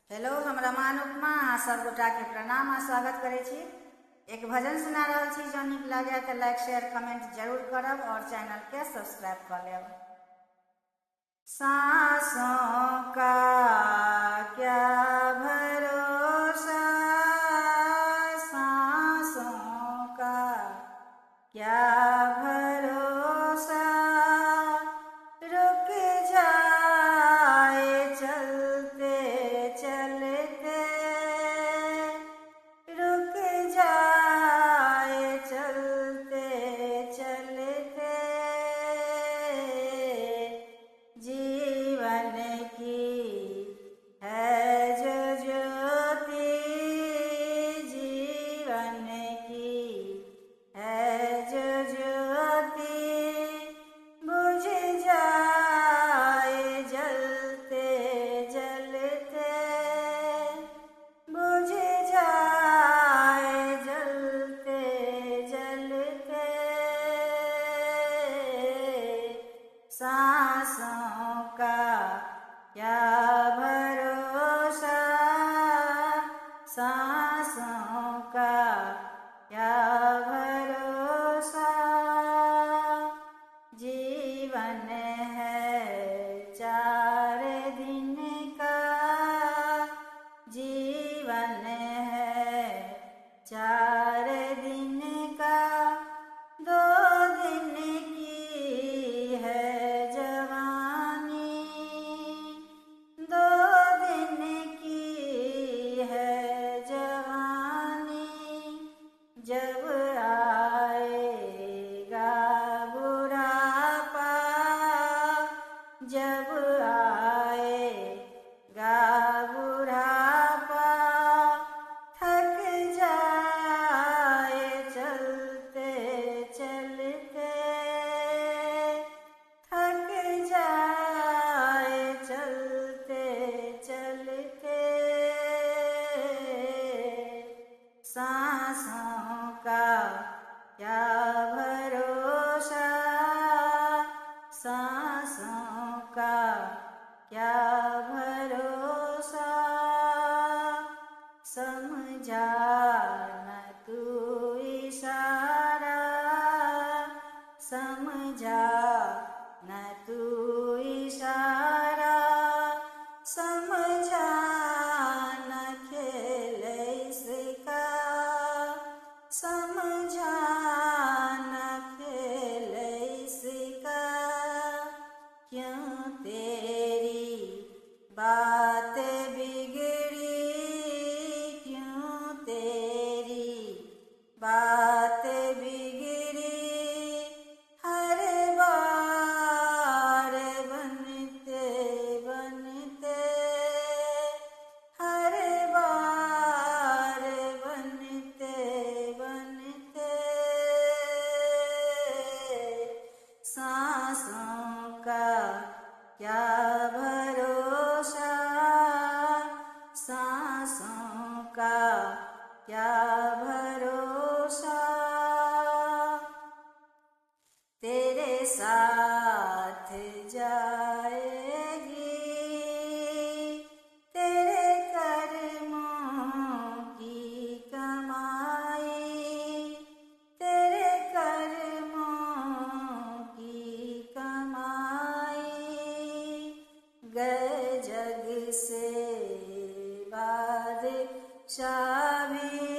Hello, हम रमान उपमा अहाँ सब गोटा के प्रणाम आ स्वागत करे छी। एक भजन सुना रहल छी, जो नीक लगे तो लाइक शेयर कमेंट जरूर करब और चैनल के सब्सक्राइब कर लेब। सांसों का क्या भरोसा, सांसों का क्या भरोसा, रुक जाए चलते चलते, रुक जाए चलते चलते, जीवन की है जो ज्योति, जीवन की है जो ज्योति, बुझ जाए जलते जलते, बुझ जाए जलते जलते, सांसों का क्या भरोसा, सांसों का क्या भरोसा, जीवन है 4 दिन का, जीवन है 4 दिन का, 2 दिन की है जवानी, 2 दिन की है जवानी, जब आएगा बुढ़ापा, जब आएगा बुढ़ापा, थक जाए चलते चलते, थक जाए चलते चलते, सांसों का क्या भरोसा, सांसों का क्या भरोसा, समझा न तू इशारा, समझा न तू इशारा, समझा न खेल इसका, समझा न खेल इसका, क्यों तेरी बात बिगड़ी, क्यों तेरी बात बिगड़ी, हर बार बनते बनते, हर बार बनते बनते, सांसों का क्या भरोसा, सांसों का क्या भरोसा, तेरे साथ जाएगी तेरे कर्मों की कमाई, तेरे कर्मों की कमाई, गए जग से बादशाह भी